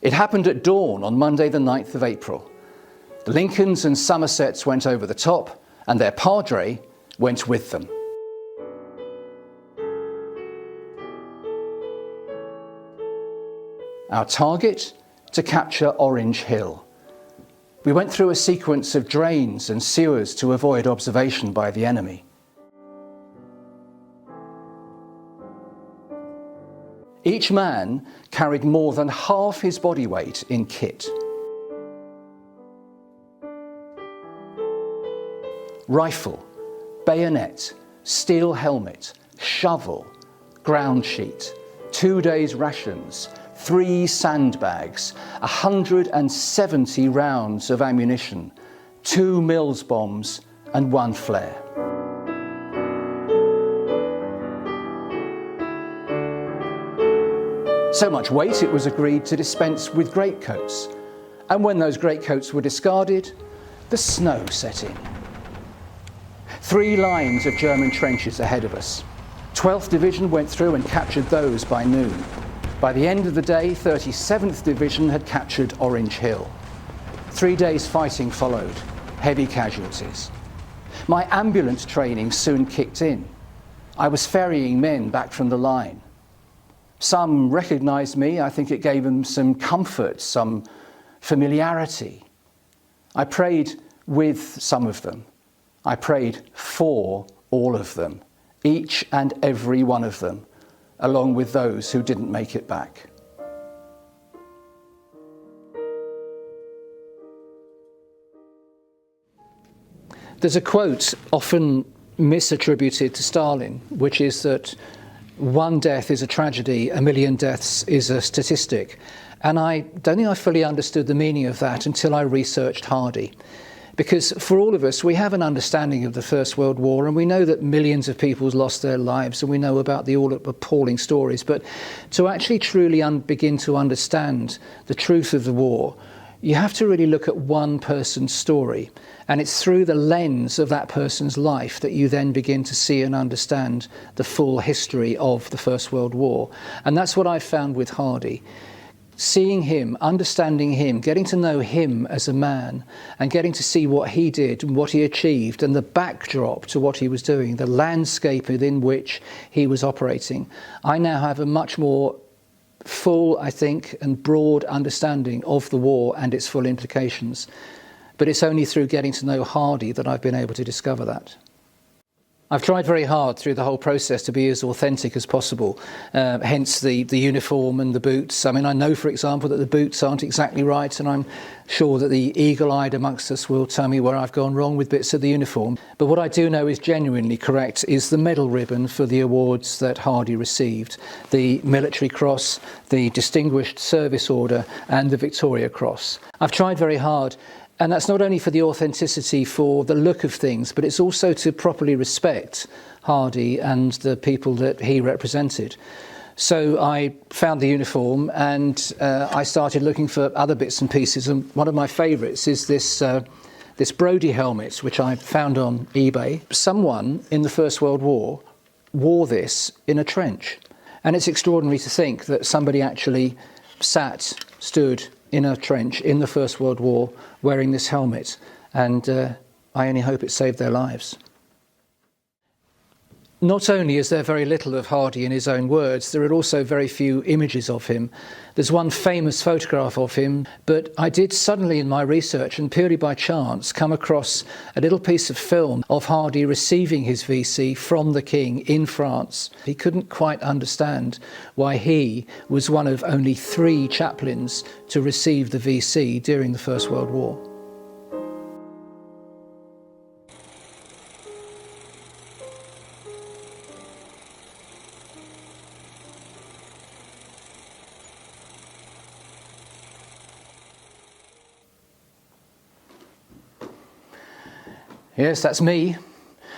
It happened at dawn on Monday the 9th of April. The Lincolns and Somersets went over the top, and their padre went with them. Our target? To capture Orange Hill. We went through a sequence of drains and sewers to avoid observation by the enemy. Each man carried more than half his body weight in kit. Rifle, bayonet, steel helmet, shovel, ground sheet, 2 days' rations, 3 sandbags, 170 rounds of ammunition, 2 Mills bombs and 1 flare. So much weight it was agreed to dispense with greatcoats, and when those greatcoats were discarded, the snow set in. 3 lines of German trenches ahead of us. 12th Division went through and captured those by noon. By the end of the day, 37th Division had captured Orange Hill. 3 days fighting followed, heavy casualties. My ambulance training soon kicked in. I was ferrying men back from the line. Some recognised me. I think it gave them some comfort, some familiarity. I prayed with some of them. I prayed for all of them, each and every one of them, along with those who didn't make it back. There's a quote often misattributed to Stalin, which is that 1 death is a tragedy, 1 million deaths is a statistic. And I don't think I fully understood the meaning of that until I researched Hardy. Because for all of us, we have an understanding of the First World War, and we know that millions of people lost their lives, and we know about the all appalling stories. But to actually truly begin to understand the truth of the war, you have to really look at one person's story. And it's through the lens of that person's life that you then begin to see and understand the full history of the First World War. And that's what I found with Hardy. Seeing him, understanding him, getting to know him as a man, and getting to see what he did and what he achieved, and the backdrop to what he was doing, the landscape within which he was operating, I now have a much more full, I think, and broad understanding of the war and its full implications. But it's only through getting to know Hardy that I've been able to discover that. I've tried very hard through the whole process to be as authentic as possible, hence the uniform and the boots. I mean, I know, for example, that the boots aren't exactly right, and I'm sure that the eagle-eyed amongst us will tell me where I've gone wrong with bits of the uniform. But what I do know is genuinely correct is the medal ribbon for the awards that Hardy received: the Military Cross, the Distinguished Service Order, and the Victoria Cross. I've tried very hard. And that's not only for the authenticity, for the look of things, but it's also to properly respect Hardy and the people that he represented. So I found the uniform, and I started looking for other bits and pieces. And one of my favourites is this Brodie helmet, which I found on eBay. Someone in the First World War wore this in a trench. And it's extraordinary to think that somebody actually stood in a trench in the First World War wearing this helmet, and I only hope it saved their lives. Not only is there very little of Hardy in his own words, there are also very few images of him. There's one famous photograph of him, but I did suddenly in my research, and purely by chance, come across a little piece of film of Hardy receiving his VC from the King in France. He couldn't quite understand why he was one of only 3 chaplains to receive the VC during the First World War. Yes, that's me,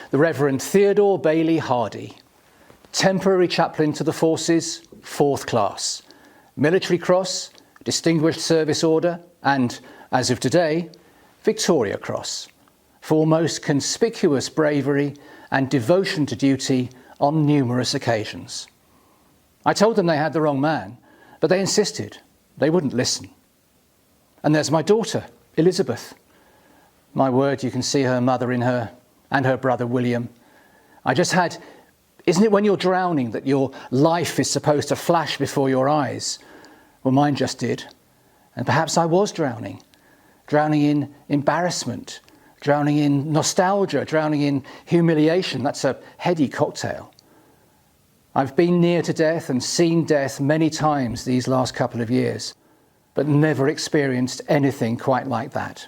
the Reverend Theodore Bailey Hardy, temporary chaplain to the forces, 4th class, Military Cross, Distinguished Service Order, and, as of today, Victoria Cross, for most conspicuous bravery and devotion to duty on numerous occasions. I told them they had the wrong man, but they insisted. They wouldn't listen. And there's my daughter, Elizabeth. My word, you can see her mother in her and her brother William. Isn't it when you're drowning that your life is supposed to flash before your eyes? Well, mine just did. And perhaps I was drowning in embarrassment, drowning in nostalgia, drowning in humiliation. That's a heady cocktail. I've been near to death and seen death many times these last couple of years, but never experienced anything quite like that.